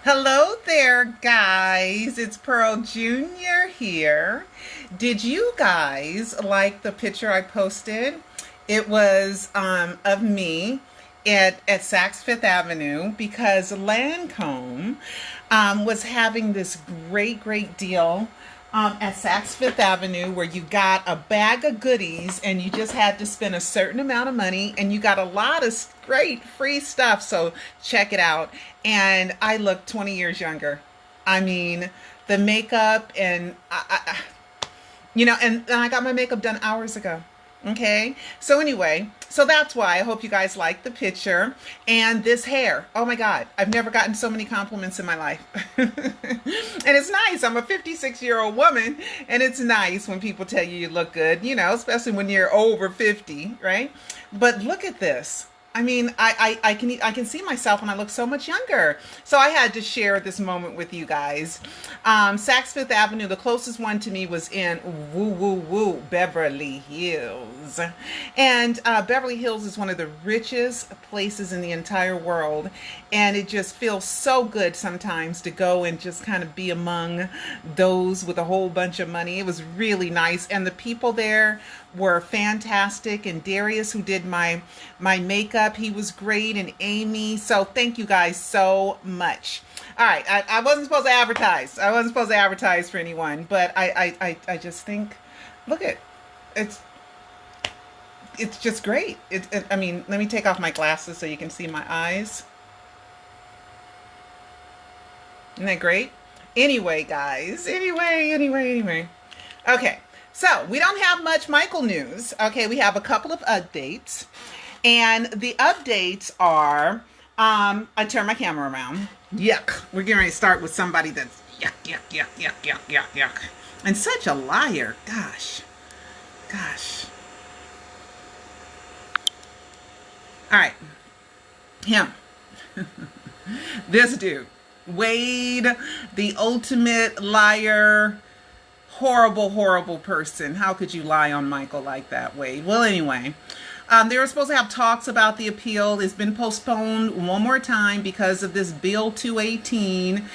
Hello there, guys. It's Pearl Jr. here. Did you guys like the picture I posted? It was of me at Saks Fifth Avenue because Lancome was having this great deal at Saks Fifth Avenue where you got a bag of goodies and you just had to spend a certain amount of money and you got a lot of great free stuff. So check it out. And I look 20 years younger. I mean, the makeup and and I got my makeup done hours ago. Okay. So anyway, so that's why I hope you guys like the picture and this hair. Oh my God. I've never gotten so many compliments in my life. And it's nice. I'm a 56-year-old woman and it's nice when people tell you you look good, especially when you're over 50, right? But look at this. I mean, I can see myself and I look so much younger. So I had to share this moment with you guys. Saks Fifth Avenue, the closest one to me was in Beverly Hills. And Beverly Hills is one of the richest places in the entire world. And it just feels so good sometimes to go and just kind of be among those with a whole bunch of money. It was really nice. And the people there were fantastic. And Darius, who did my makeup, he was great. And Amy. So thank you guys so much. All right. I wasn't supposed to advertise. I wasn't supposed to advertise for anyone. But I just think, look at it's just great. I mean, let me take off my glasses so you can see my eyes. Isn't that great? Anyway, guys. Anyway. Okay. So we don't have much Michael news. Okay. We have a couple of updates. And the updates are, I turn my camera around. Yuck. We're getting ready to start with somebody that's yuck. And such a liar. Gosh. All right. Him. This dude. Wade, the ultimate liar, horrible person. How could you lie on Michael like that, Wade? Well, anyway, they were supposed to have talks about the appeal. It's been postponed one more time because of this Bill 218.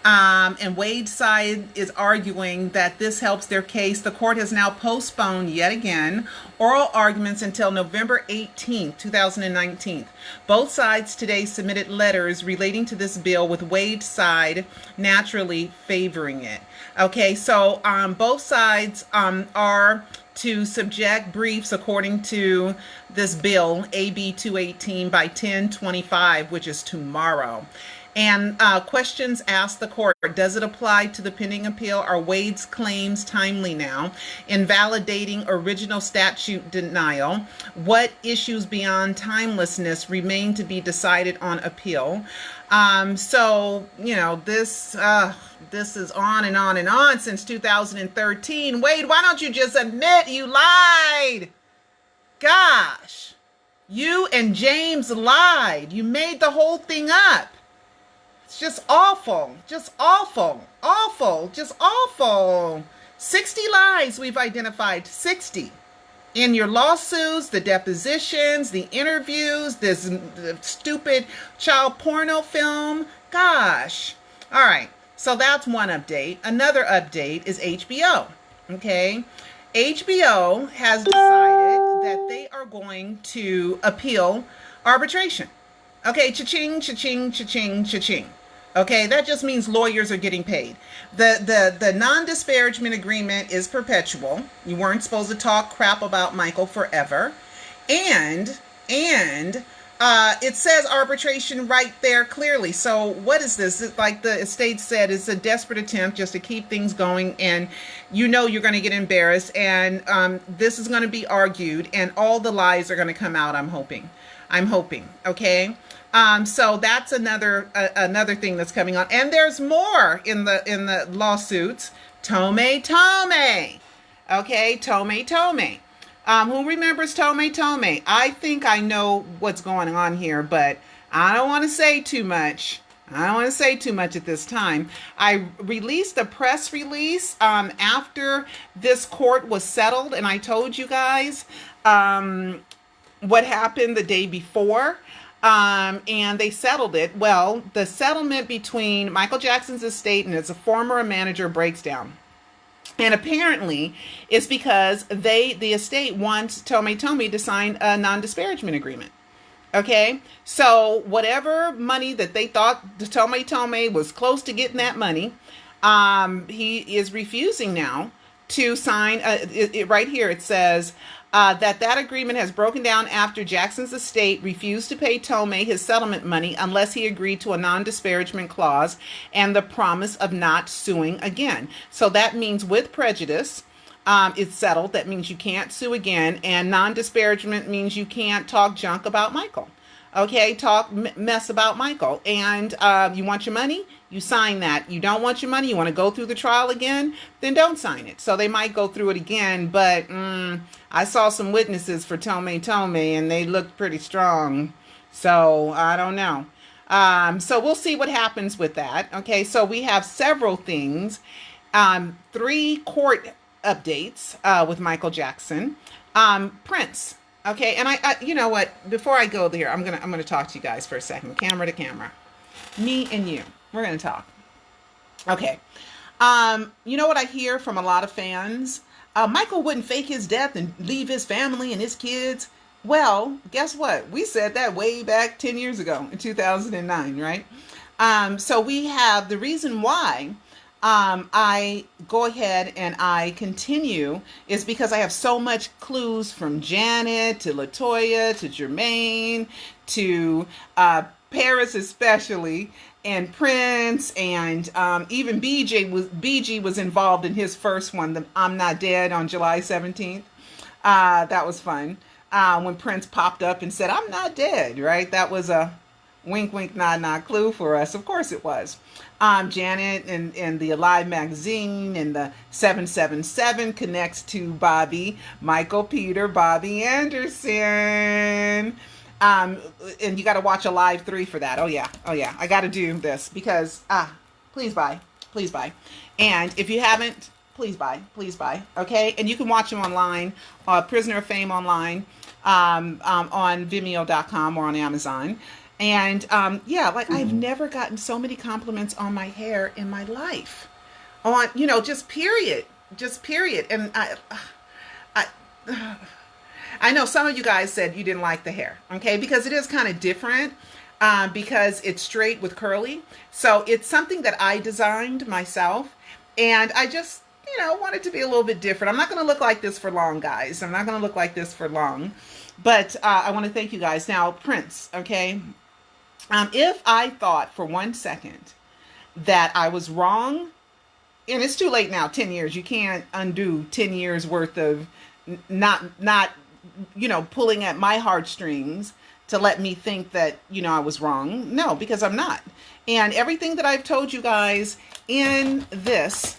And Wade's side is arguing that this helps their case. The court has now postponed yet again oral arguments until November 18th, 2019. Both sides today submitted letters relating to this bill, with Wade's side naturally favoring it. Okay, so both sides are to subject briefs according to this bill, AB 218, by 10/25, which is tomorrow. And questions asked the court: does it apply to the pending appeal? Are Wade's claims timely now? Invalidating original statute denial. What issues beyond timelessness remain to be decided on appeal? So, this is on and on since 2013. Wade, why don't you just admit you lied? Gosh, you and James lied. You made the whole thing up. It's just awful. 60 lies we've identified. 60. In your lawsuits, the depositions, the interviews, this stupid child porno film. Gosh. All right. So that's one update. Another update is HBO. Okay. HBO has decided that they are going to appeal arbitration. Okay, cha-ching. Okay, that just means lawyers are getting paid. The non-disparagement agreement is perpetual. You weren't supposed to talk crap about Michael forever. And it says arbitration right there clearly. So what is this? It's like the estate said, it's a desperate attempt just to keep things going, and you're going to get embarrassed, and this is going to be argued, and all the lies are going to come out. I'm hoping. Okay. So that's another thing that's coming on, and there's more in the lawsuits. Tome. Okay, Tome. Who remembers Tome? I think I know what's going on here, but I don't want to say too much. At this time. I released a press release after this court was settled, and I told you guys what happened the day before. And they settled it. Well, the settlement between Michael Jackson's estate and his former manager breaks down. And apparently it's because the estate wants Tomei to sign a non-disparagement agreement. Okay, so whatever money that they thought Tomei was close to getting that money, he is refusing now to sign. Right here it says that agreement has broken down after Jackson's estate refused to pay Tomei his settlement money unless he agreed to a non-disparagement clause and the promise of not suing again. So that means with prejudice. It's settled. That means you can't sue again. And non-disparagement means you can't talk junk about Michael. Okay, talk mess about Michael. And you want your money? You sign that. You don't want your money? You want to go through the trial again? Then don't sign it. So they might go through it again. But I saw some witnesses for Tomei, and they looked pretty strong. So I don't know. So we'll see what happens with that. Okay, so we have several things. 3 court updates with Michael Jackson. Prince. Okay, and I you know what, before I go there, I'm gonna talk to you guys for a second, camera to camera, me and you, we're gonna talk. Okay, you know what I hear from a lot of fans? Michael wouldn't fake his death and leave his family and his kids. Well, guess what, we said that way back 10 years ago in 2009, right? So we have the reason why I go ahead and I continue is because I have so much clues from Janet to Latoya to Jermaine to Paris especially, and Prince, and even BG was involved in his first one, the I'm Not Dead, on July 17th. That was fun. When Prince popped up and said, I'm not dead, right? That was a wink, wink, nod, nod clue for us. Of course it was. Janet and the Alive magazine and the 777 connects to Bobby, Michael Peter, Bobby Anderson. And you got to watch Alive 3 for that. Oh yeah. I got to do this because, please buy. And if you haven't, please buy. Okay. And you can watch them online, Prisoner of Fame online, on Vimeo.com or on Amazon. And I've never gotten so many compliments on my hair in my life. On, just period. And I know some of you guys said you didn't like the hair, okay? Because it is kind of different, because it's straight with curly. So it's something that I designed myself, and I just, want it to be a little bit different. I'm not going to look like this for long, guys. I'm not going to look like this for long. But I want to thank you guys. Now, Prince, okay? If I thought for 1 second that I was wrong, and it's too late now, 10 years, you can't undo 10 years worth of not pulling at my heartstrings to let me think that, I was wrong. No, because I'm not. And everything that I've told you guys in this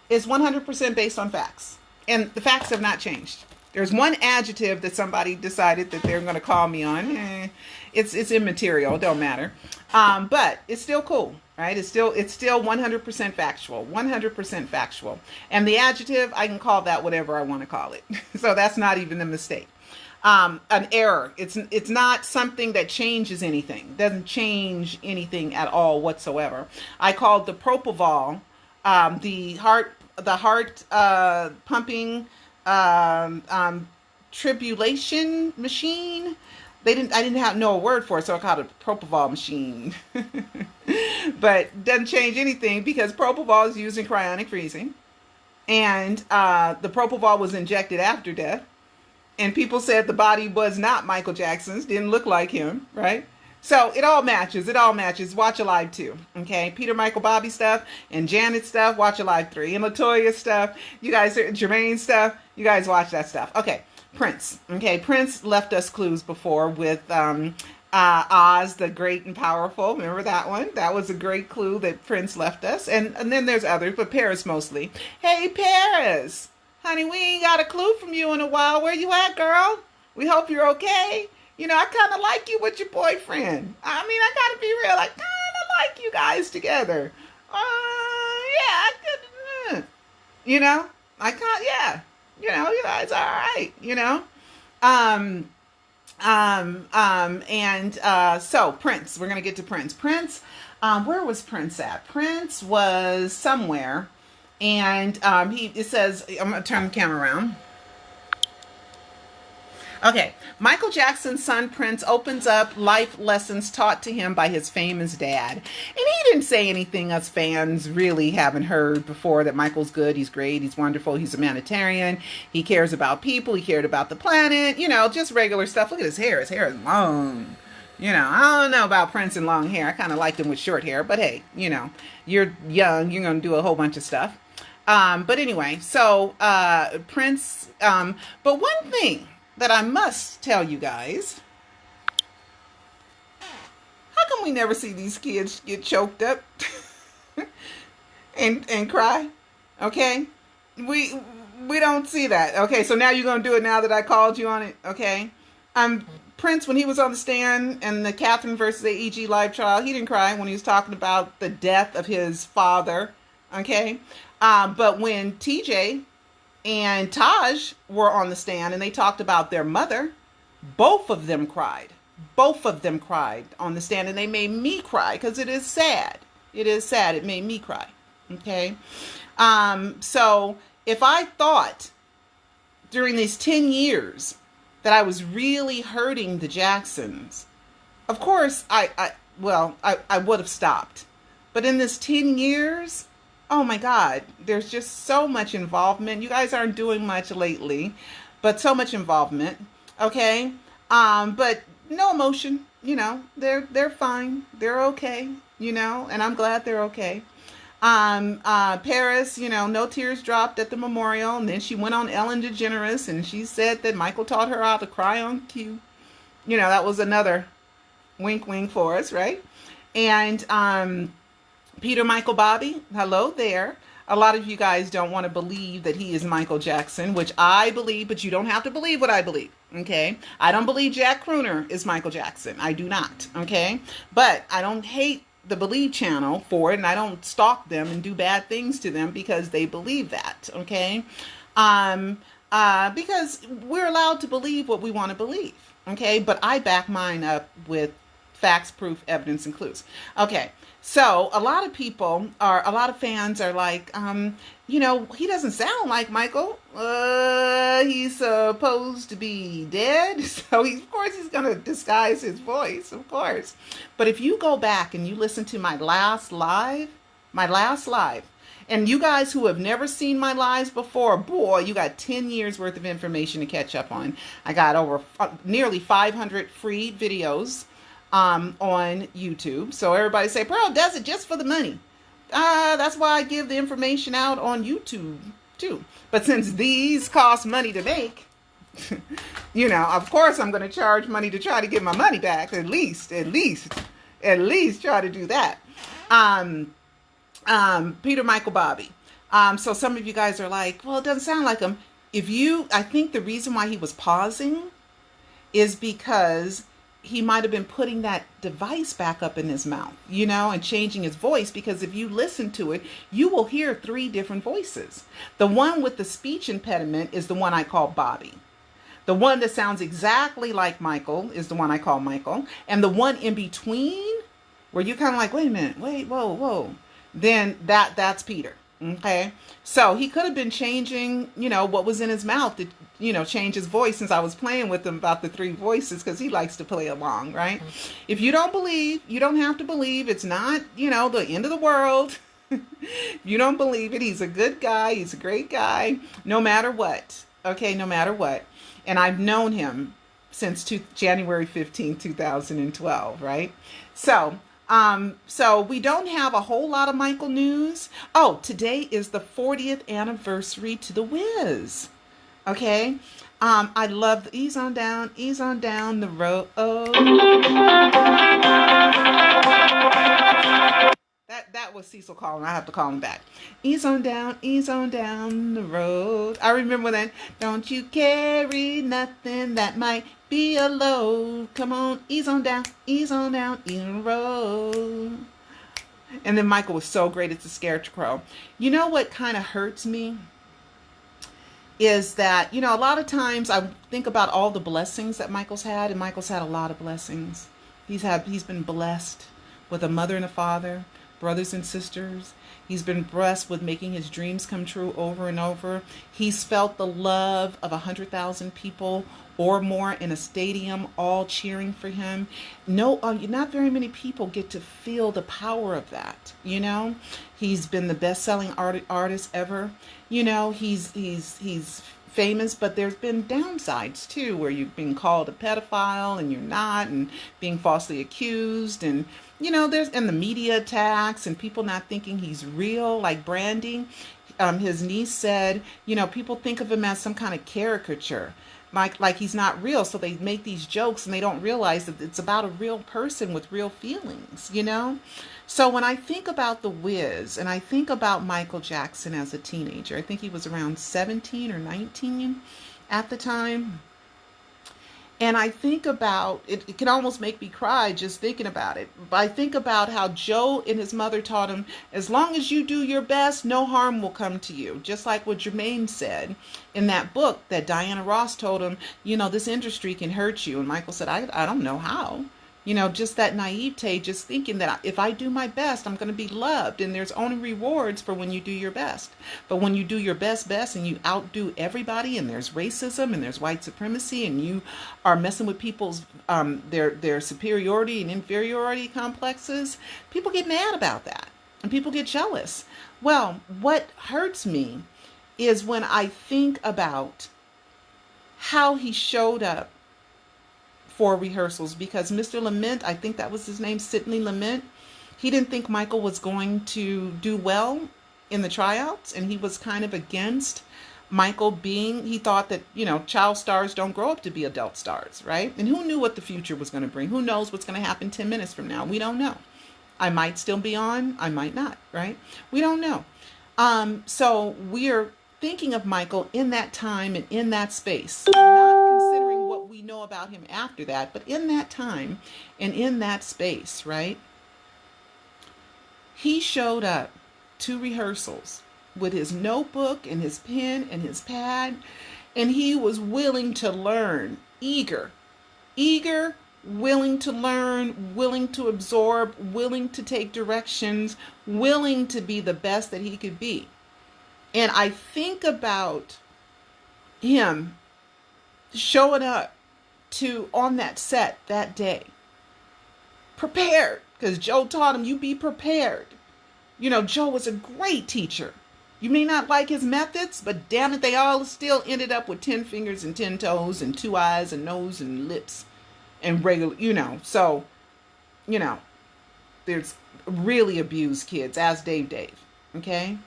is 100% based on facts. And the facts have not changed. There's one adjective that somebody decided that they're going to call me on. It's immaterial. It don't matter. But it's still cool, right? It's still 100% factual. 100% factual. And the adjective, I can call that whatever I want to call it. So that's not even a mistake. An error. It's not something that changes anything. Doesn't change anything at all whatsoever. I called the propofol the heart pumping tribulation machine. I didn't know a word for it, so I called it propofol machine. But doesn't change anything because propofol is used in cryonic freezing, and the propofol was injected after death. And people said the body was not Michael Jackson's, didn't look like him, right? So it all matches. Watch Alive 2. Okay. Peter, Michael, Bobby stuff and Janet stuff. Watch Alive 3. And Latoya stuff. You guys, Jermaine stuff. You guys watch that stuff. Okay. Prince. Okay. Prince left us clues before with Oz, the Great and Powerful. Remember that one? That was a great clue that Prince left us. And then there's others, but Paris mostly. Hey, Paris. Honey, we ain't got a clue from you in a while. Where you at, girl? We hope you're okay. I kind of like you with your boyfriend. I got to be real. I kind of like you guys together. I could, I can't, yeah. You guys are all right, So Prince, we're gonna get to Prince. Prince, where was Prince at? Prince was somewhere, and it says, I'm gonna turn the camera around. Okay, Michael Jackson's son Prince opens up life lessons taught to him by his famous dad. And he didn't say anything us fans really haven't heard before, that Michael's good, he's great, he's wonderful, he's a humanitarian, he cares about people, he cared about the planet, just regular stuff. Look at his hair. His hair is long. I don't know about Prince and long hair. I kind of liked him with short hair, but hey, you're young, you're going to do a whole bunch of stuff. But anyway, so Prince, but one thing that I must tell you guys, how come we never see these kids get choked up and cry? Okay, we don't see that. Okay, so now you're gonna do it now that I called you on it. Okay, Prince, when he was on the stand and the Catherine versus AEG live trial, he didn't cry when he was talking about the death of his father. Okay, but when TJ and Taj were on the stand and they talked about their mother, both of them cried. Both of them cried on the stand, and they made me cry because it is sad. It is sad. It made me cry. Okay. So if I thought during these 10 years that I was really hurting the Jacksons, of course I would have stopped. But in this 10 years, oh my God, there's just so much involvement. You guys aren't doing much lately, but so much involvement. Okay. But no emotion, they're fine. They're okay, and I'm glad they're okay. Paris, no tears dropped at the memorial. And then she went on Ellen DeGeneres and she said that Michael taught her how to cry on cue. That was another wink, wink for us, right? And, Peter Michael Bobby, hello there. A lot of you guys don't want to believe that he is Michael Jackson, which I believe, but you don't have to believe what I believe, okay? I don't believe Jack Crooner is Michael Jackson. I do not, okay? But I don't hate the Believe channel for it, and I don't stalk them and do bad things to them because they believe that, okay? Because we're allowed to believe what we want to believe, okay? But I back mine up with facts, proof, evidence, and clues. Okay. So a lot of fans are like, he doesn't sound like Michael. He's supposed to be dead. So of course he's going to disguise his voice, of course. But if you go back and you listen to my last live, and you guys who have never seen my lives before, boy, you got 10 years worth of information to catch up on. I got over nearly 500 free videos on YouTube. So everybody say, Pearl does it just for the money. That's why I give the information out on YouTube too. But since these cost money to make, of course I'm going to charge money to try to get my money back. At least try to do that. Peter Michael Bobby. So some of you guys are like, well, it doesn't sound like him. I think the reason why he was pausing is because he might have been putting that device back up in his mouth, and changing his voice, because if you listen to it, you will hear 3 different voices. The one with the speech impediment is the one I call Bobby. The one that sounds exactly like Michael is the one I call Michael. And the one in between, where you're kind of like, wait a minute, whoa. Then that's Peter. Okay. So he could have been changing, what was in his mouth to, change his voice, since I was playing with him about the 3 voices, because he likes to play along, right? If you don't believe, you don't have to believe. It's not, the end of the world. You don't believe it. He's a good guy. He's a great guy, no matter what. Okay. No matter what. And I've known him since January 15, 2012, right? So we don't have a whole lot of Michael news. Oh, today is the 40th anniversary to the Wiz. Okay. I love the ease on down the road. That was Cecil calling. I have to call him back. Ease on down the road. I remember that. Don't you carry nothing that might be a load. Come on, ease on down the road. And then Michael was so great at the scarecrow. You know what kind of hurts me? is that, you know, a lot of times I think about all the blessings that Michael's had, and Michael's had a lot of blessings. He's been blessed with a mother and a father, brothers and sisters. He's been blessed with making his dreams come true over and over. He's felt the love of 100,000 people or more in a stadium, all cheering for him. No, not very many people get to feel the power of that. You know, he's been the best-selling artist ever. You know, he's famous, but there's been downsides too, where you've been called a pedophile and you're not, and being falsely accused, and you know, and the media attacks and people not thinking he's real, like branding. His niece said, you know, people think of him as some kind of caricature, like he's not real, so they make these jokes and they don't realize that it's about a real person with real feelings, you know. So when I think about the Wiz and I think about Michael Jackson as a teenager, I think he was around 17 or 19 at the time. And I think about it, it can almost make me cry just thinking about it. But I think about how Joe and his mother taught him, as long as you do your best, no harm will come to you. Just like what Jermaine said in that book that Diana Ross told him, you know, this industry can hurt you. And Michael said, I don't know how. You know, just that naivete, just thinking that if I do my best, I'm going to be loved. And there's only rewards for when you do your best. But when you do your best and you outdo everybody, and there's racism and there's white supremacy, and you are messing with people's their superiority and inferiority complexes, people get mad about that. And people get jealous. Well, what hurts me is when I think about how he showed up for rehearsals, because Mr. Lament, I think that was his name, Sidney Lament, he didn't think Michael was going to do well in the tryouts, and he was kind of against Michael he thought that, you know, child stars don't grow up to be adult stars, right? And who knew what the future was going to bring? Who knows what's going to happen 10 minutes from now? We don't know. I might still be on, I might not, right? We don't know. So we're thinking of Michael in that time and in that space, not considering what we know about him after that, but in that time and in that space, right? He showed up to rehearsals with his notebook and his pen and his pad, and he was willing to learn, eager, willing to learn, willing to absorb, willing to take directions, willing to be the best that he could be. And I think about him showing up on that set that day, prepared, because Joe taught him, you be prepared. You know, Joe was a great teacher. You may not like his methods, but damn it, they all still ended up with 10 fingers and 10 toes and 2 eyes and nose and lips and regular, you know. So, you know, there's really abused kids, as Dave, okay?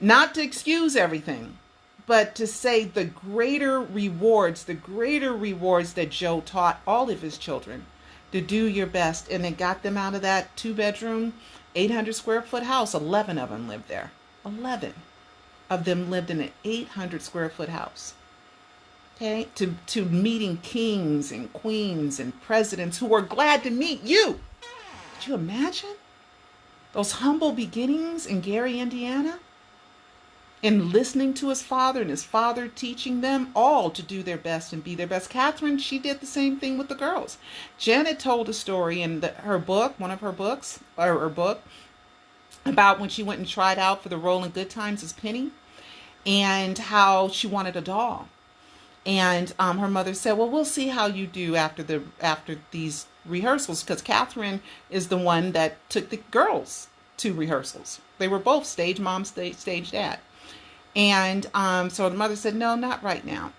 Not to excuse everything, but to say the greater rewards that Joe taught all of his children, to do your best. And they got them out of that 2-bedroom, 800 square foot house. 11 of them lived there. 11 of them lived in an 800 square foot house. Okay, to meeting kings and queens and presidents who were glad to meet you. Could you imagine those humble beginnings in Gary, Indiana? And listening to his father, and his father teaching them all to do their best and be their best. Catherine, she did the same thing with the girls. Janet told a story in her book, her book, about when she went and tried out for the role in Good Times as Penny, and how she wanted a doll. And her mother said, well, we'll see how you do after these rehearsals, because Catherine is the one that took the girls to rehearsals. They were both stage mom, stage dad. And so the mother said, no, not right now.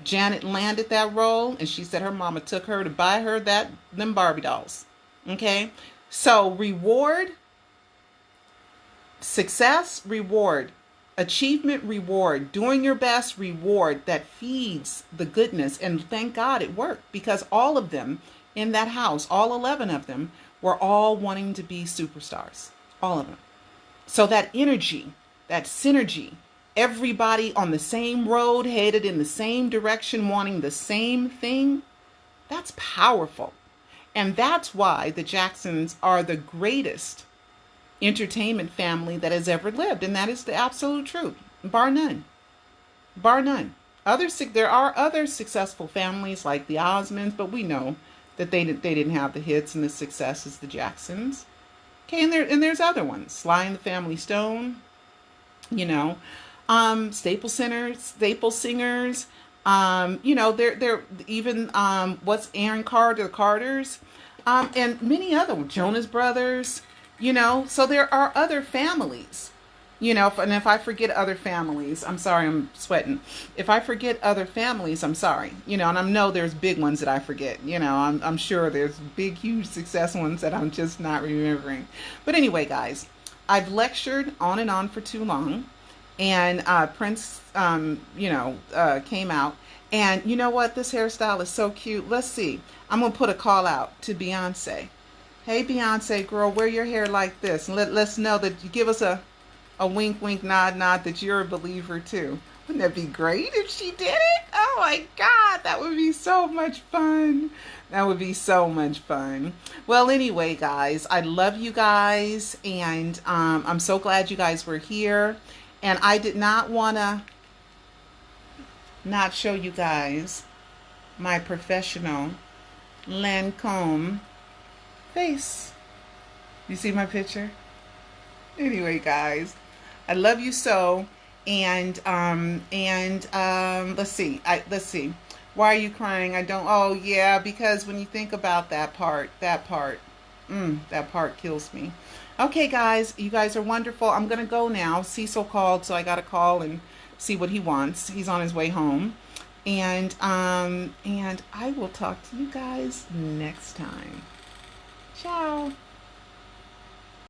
Janet landed that role, and she said her mama took her to buy her them Barbie dolls. Okay? So reward, success, reward, achievement, reward, doing your best, reward, that feeds the goodness. And thank God it worked, because all of them in that house, all 11 of them, were all wanting to be superstars. All of them. So that energy, that synergy, everybody on the same road, headed in the same direction, wanting the same thing, that's powerful. And that's why the Jacksons are the greatest entertainment family that has ever lived. And that is the absolute truth, bar none. bar none. There are other successful families like the Osmonds, but we know that they didn't have the hits and the success as the Jacksons. Okay, and there's other ones. Sly and the Family Stone, you know, staple singers. They're even what's Aaron Carter, the Carters, and many other Jonas Brothers. So there are other families. And if I forget other families, I'm sorry, I'm sweating. If I forget other families, I'm sorry. And I know there's big ones that I forget. I'm sure there's big, huge success ones that I'm just not remembering. But anyway, guys, I've lectured on and on for too long. And Prince, came out. And you know what? This hairstyle is so cute. Let's see. I'm going to put a call out to Beyonce. Hey, Beyonce, girl, wear your hair like this. And let's know that you give us a wink, wink, nod, nod that you're a believer too. Wouldn't that be great if she did it? Oh my God, that would be so much fun. That would be so much fun. Well, anyway, guys, I love you guys. And I'm so glad you guys were here. And I did not want to not show you guys my professional Lancome face. You see my picture? Anyway, guys, I love you so. And let's see. Why are you crying? Oh yeah, because when you think about that part kills me. Okay, guys, you guys are wonderful. I'm gonna go now. Cecil called, so I gotta call and see what he wants. He's on his way home. And I will talk to you guys next time. Ciao.